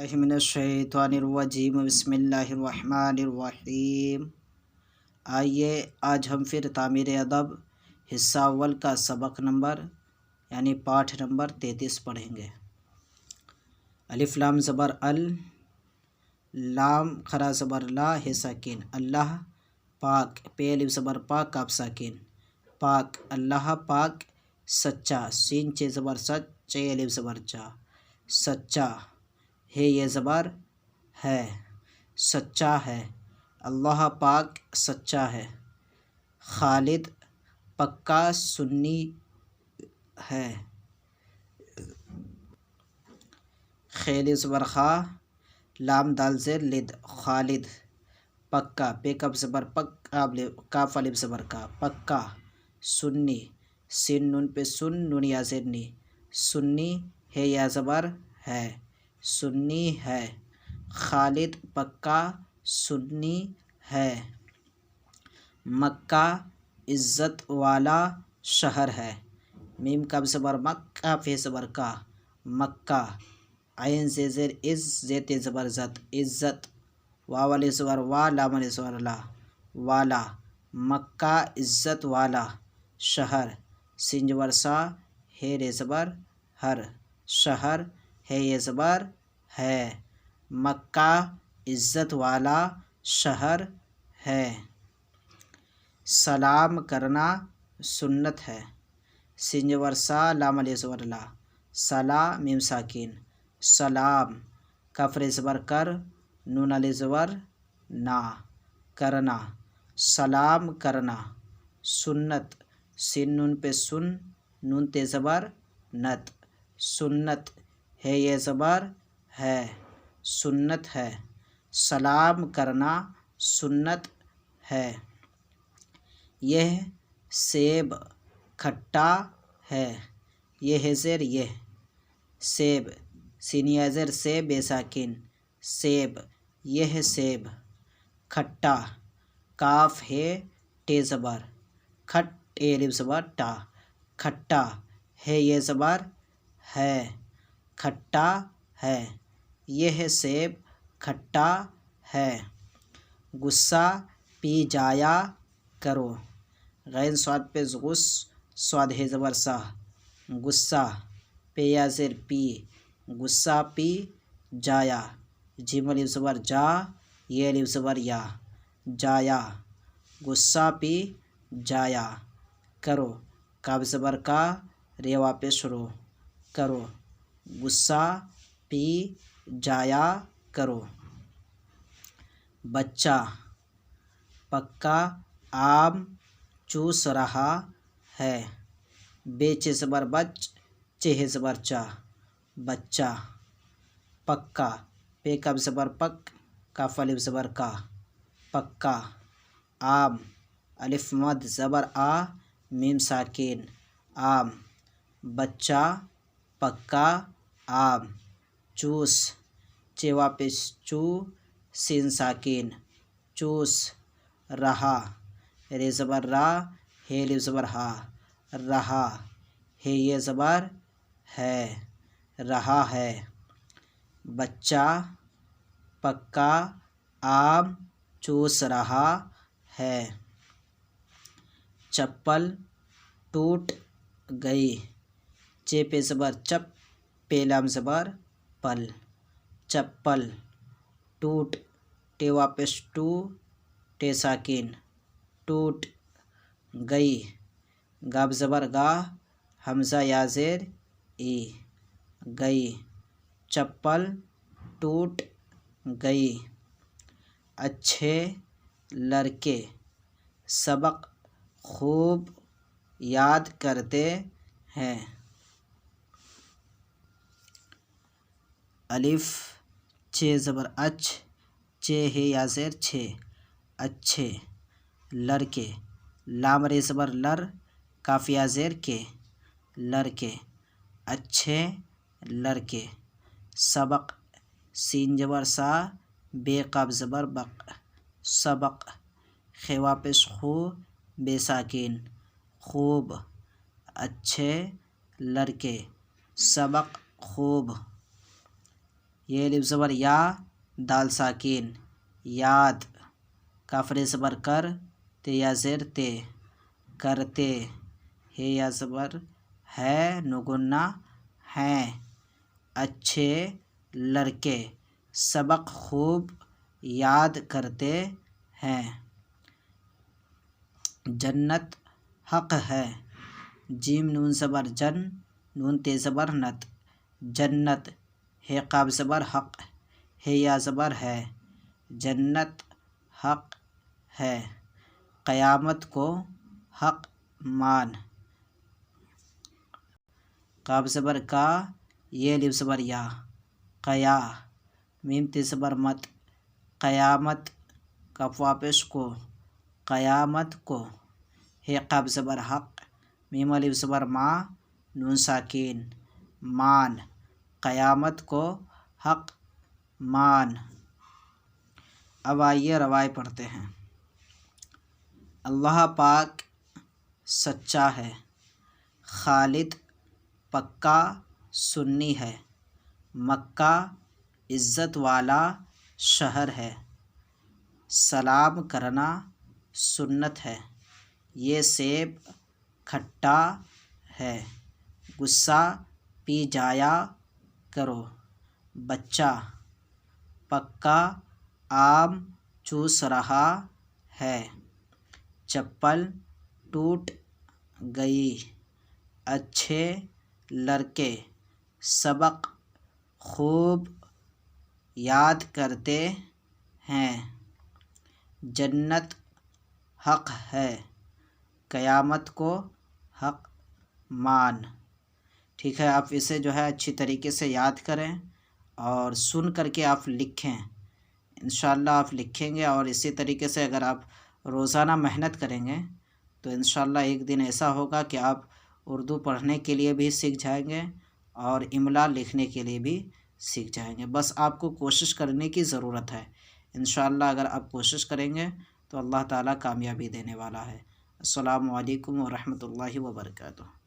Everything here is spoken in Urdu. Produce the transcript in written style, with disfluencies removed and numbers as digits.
باللہ من الشیطان الرجیم بسم اللہ الرحمن الرحیم۔ آئیے آج ہم پھر تعمیر ادب حصہ اول کا سبق نمبر یعنی پاٹھ نمبر 33 پڑھیں گے۔ الف لام زبر ال، لام خرا زبر لا ہے ساکن، اللہ پاک، پے الف زبر پاک کاف ساکن، پاک اللہ پاک، سچا سین چے زبر سچ چے الف زبر چا، سچا ہے یہ زبر ہے، سچا ہے، اللہ پاک سچا ہے، خالد پکا سنی ہے، خیل زبر خا، لام دال زیر لد خالد، پکا پے کاف زبر پک کاف الف زبر کا، پکا سنی سین نون پہ سن نون یا زیر نی، سنی ہے یا زبر ہے، سنی ہے، خالد پکا سنی ہے، مکہ عزت والا شہر ہے، میم کاف زبر مک کاف زبر کا، مکہ، عین زیر از زیت زبر زت عزت، واو الف زبر وا لام الف زبر لا والا، مکہ عزت والا شہر، سین زبر سا ہے رے زبر ہر، شہر ہے یہ زبر ہے، مکہ عزت والا شہر ہے، سلام کرنا سنت ہے، سین زبر سا لام الف زبر لا سلا میم ساکن، سلام، کاف ر زبر کر نون الف زبر نا کرنا، سلام کرنا، سنت سین نون پہ سن نون تے زبر نت، سنت ہے یہ زبر ہے، سنت ہے، سلام کرنا سنت ہے، یہ سیب کھٹا ہے، یہ ہے زیر یہ سیب سین یا زیر سے بے ساکن، سیب یہ ہے سیب، کھٹا کاف ہے ٹے زبر کھٹ ٹے الف زبر ٹا، کھٹا ہے یہ زبر ہے، کھٹا ہے، یہ ہے سیب کھٹا ہے، غصہ پی جایا کرو، غین صاد پہ غص صاد ہے زبر سا، غصہ پے یا زیر پی، غصہ پی جایا، جیم الف زبر جا یہ الف زبر یا، جایا، غصہ پی جایا کرو، کاف زبر کا رے واپس شروع کرو، غصہ پی جایا کرو، بچہ پکا آم چوس رہا ہے، بے چے زبر بچ چے ہے زبر چا، بچہ، پکا پے کاف زبر پک کاف الف زبر کا، پکا، آم الف مد زبر آ میم ساکین، آم، بچہ پکا آم، چوس چے واپس چو سین ساکین، چوس، رہا رے زبر را ہے الف زبر ہا، رہا ہے یہ زبر ہے، رہا ہے، بچہ پکا آم چوس رہا ہے، چپل ٹوٹ گئی، چے پہ زبر چپ پے لام زبر پل، چپل، ٹوٹ ٹے واپس ٹو ٹے ساکین، ٹوٹ گئی، گاب زبر گا حمزہ یا زیر ای، گئی، چپل ٹوٹ گئی، اچھے لڑکے سبق خوب یاد کرتے ہیں، الف چے زبر اچ چے ہے یا زیر چھ، اچھے لڑکے، لام رے زبر لر کاف یا زیر کے، لڑکے، اچھے لڑکے، سبق سین زبر سا بے قاف زبر بق، سبق، خے واپس خو بے ساکین، خوب، اچھے لڑکے، سبق خوب، یہ الف زبر یا، دال ساکین یاد، کاف ر زبر کر، تے یا زیر تے کرتے، ہے یا زبر ہے، نون گنہ ہیں، اچھے لڑکے سبق خوب یاد کرتے ہیں، جنت حق ہے، جیم نون زبر جن، نون تے زبر نت، جنت، ہے قاف زبر حق، ہے یا زبر ہے، جنت حق ہے، قیامت کو حق مان، قاف زبر کا، یہ الف زبر یا، قیا، میم تے زبر مت، قیامت، کاف واپس کو، قیامت کو، ہے قاف زبر حق، میم الف زبر ما، نون ساکین مان، قیامت کو حق مان۔ اب آئیے روائے پڑھتے ہیں۔ اللہ پاک سچا ہے، خالد پکا سنی ہے، مکہ عزت والا شہر ہے، سلام کرنا سنت ہے، یہ سیب کھٹا ہے، غصہ پی جایا کرو، بچہ پکا آم چوس رہا ہے، چپل ٹوٹ گئی، اچھے لڑکے سبق خوب یاد کرتے ہیں، جنت حق ہے، قیامت کو حق مان۔ ٹھیک ہے، آپ اسے جو ہے اچھی طریقے سے یاد کریں اور سن کر کے آپ لکھیں، انشاءاللہ آپ لکھیں گے، اور اسی طریقے سے اگر آپ روزانہ محنت کریں گے تو انشاءاللہ ایک دن ایسا ہوگا کہ آپ اردو پڑھنے کے لیے بھی سیکھ جائیں گے اور املا لکھنے کے لیے بھی سیکھ جائیں گے۔ بس آپ کو کوشش کرنے کی ضرورت ہے، انشاءاللہ اگر آپ کوشش کریں گے تو اللہ تعالیٰ کامیابی دینے والا ہے۔ السلام علیکم ورحمۃ اللہ وبرکاتہ۔